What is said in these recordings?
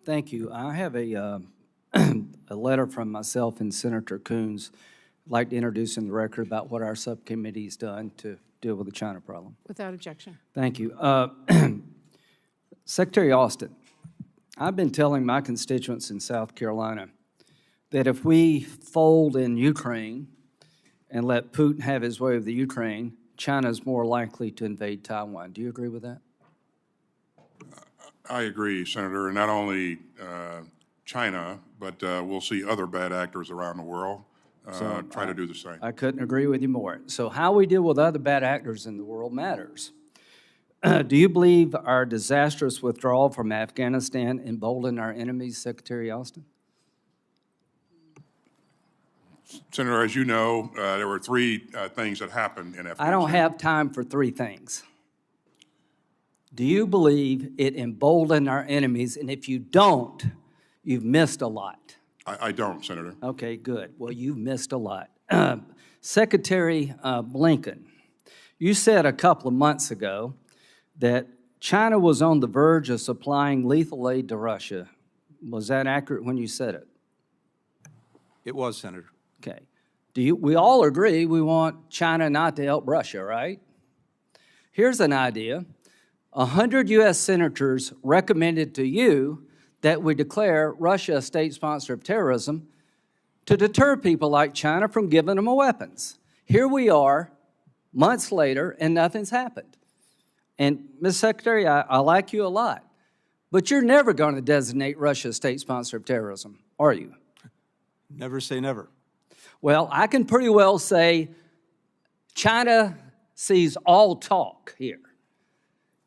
Thank you. I have a, a letter from myself and Senator Coons. I'd like to introduce in the record about what our subcommittee's done to deal with the China problem. Without objection. Thank you. Secretary Austin, I've been telling my constituents in South Carolina that if we fold in Ukraine and let Putin have his way with the Ukraine, China's more likely to invade Taiwan. Do you agree with that? I agree, Senator, and not only China, but we'll see other bad actors around the world try to do the same. I couldn't agree with you more. So how we deal with other bad actors in the world matters. Do you believe our disastrous withdrawal from Afghanistan emboldened our enemies, Secretary Austin? Senator, as you know, there were three things that happened in Afghanistan. I don't have time for three things. Do you believe it emboldened our enemies? And if you don't, you've missed a lot. I don't, Senator. Okay, good. Well, you've missed a lot. Secretary Blinken, you said a couple of months ago that China was on the verge of supplying lethal aid to Russia. Was that accurate when you said it? It was, Senator. Okay. We all agree we want China not to help Russia, right? Here's an idea. 100 U.S. senators recommended to you that we declare Russia a state sponsor of terrorism to deter people like China from giving them weapons. Here we are, months later, and nothing's happened. And, Ms. Secretary, I like you a lot, but you're never going to designate Russia a state sponsor of terrorism, are you? Never say never. Well, I can pretty well say China sees all talk here.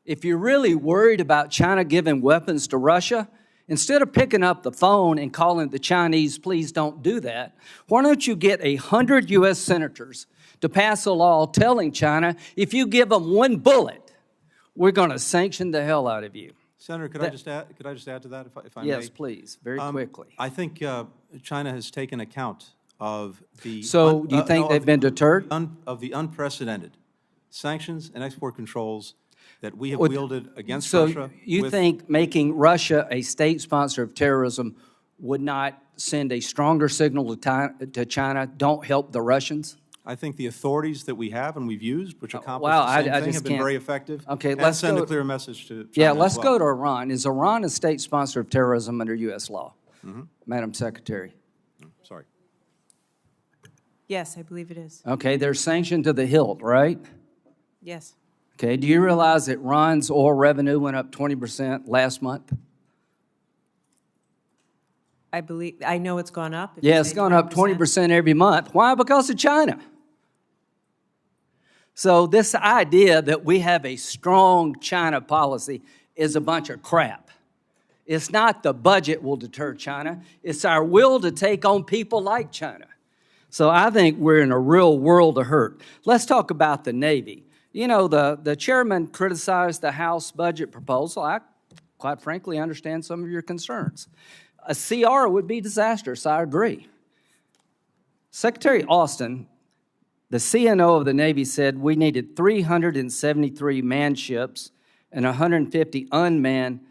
If you're really worried about China giving weapons to Russia, instead of picking up the phone and calling the Chinese, please don't do that, why don't you get 100 U.S. senators to pass a law telling China, if you give them one bullet, we're going to sanction the hell out of you. Senator, could I just add to that, if I may? Yes, please, very quickly. I think China has taken account of the... So you think they've been deterred? Of the unprecedented sanctions and export controls that we have wielded against Russia. So you think making Russia a state sponsor of terrorism would not send a stronger signal to China, don't help the Russians? I think the authorities that we have and we've used, which accomplish Well, the same thing, have been very effective. Okay, and let's send go, a clear message to China. Yeah, let's as well. go to Iran. Is Iran a state sponsor of terrorism under U.S. law? Madam Secretary. Sorry. Yes, I believe it is. Okay, they're sanctioned to the hilt, right? Yes. Okay, do you realize that Iran's oil revenue went up 20% last month? I know it's gone up. Yeah, it's gone up 20% every month. Why? Because of China. So this idea that we have a strong China policy is a bunch of crap. It's not the budget will deter China. It's our will to take on people like China. So I think we're in a real world of hurt. Let's talk about the Navy. You know, the chairman criticized the House budget proposal. I, quite frankly, understand some of your concerns. A CR would be disastrous, I agree. Secretary Austin, the CNO of the Navy, said we needed 373 manned ships and 150 unmanned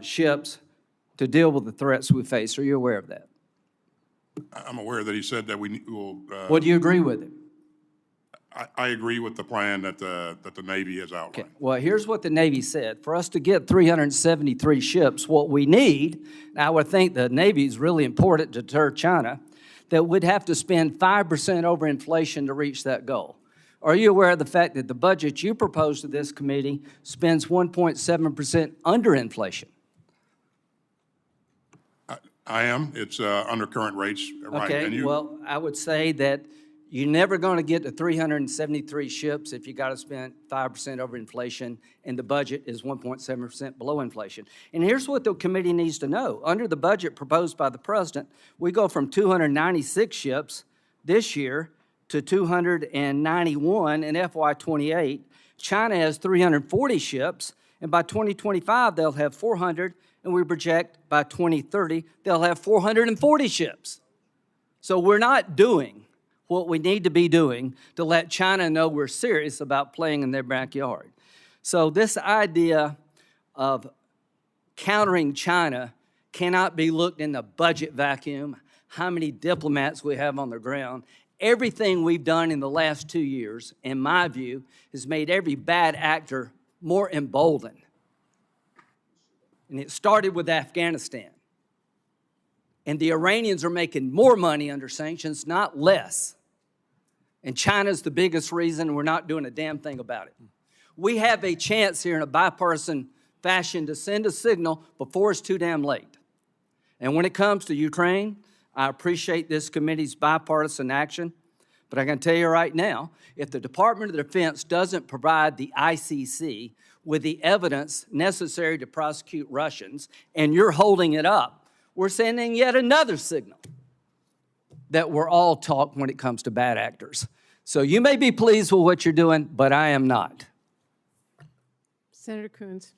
ships to deal with the threats we face. Are you aware of that? I'm aware that he said that we will... Well, do you agree with him? I agree with the plan that the Navy has outlined. Okay. Well, here's what the Navy said. For us to get 373 ships, what we need, I would think the Navy is really important to deter China, that we'd have to spend 5% over inflation to reach that goal. Are you aware of the fact that the budget you proposed to this committee spends 1.7% under inflation? I am. It's under current rates, right? Okay, And well, I would say that you're never going to get to 373 ships if you got to spend 5% over inflation, and the budget is 1.7% below inflation. And here's what the committee needs to know. Under the budget proposed by the president, we go from 296 ships this year to 291 in FY28. China has 340 ships, and by 2025, they'll have 400, and we project by 2030, they'll have 440 ships. So we're not doing what we need to be doing to let China know we're serious about playing in their backyard. So this idea of countering China cannot be looked in the budget vacuum, how many diplomats we have on the ground. Everything we've done in the last 2 years, in my view, has made every bad actor more emboldened. And it started with Afghanistan. And the Iranians are making more money under sanctions, not less. And China's the biggest reason, and we're not doing a damn thing about it. We have a chance here in a bipartisan fashion to send a signal before it's too damn late. And when it comes to Ukraine, I appreciate this committee's bipartisan action, but I can tell you right now, if the Department of Defense doesn't provide the ICC with the evidence necessary to prosecute Russians, and you're holding it up, we're sending yet another signal that we're all talk when it comes to bad actors. So you may be pleased with what you're doing, but I am not. Senator Coons.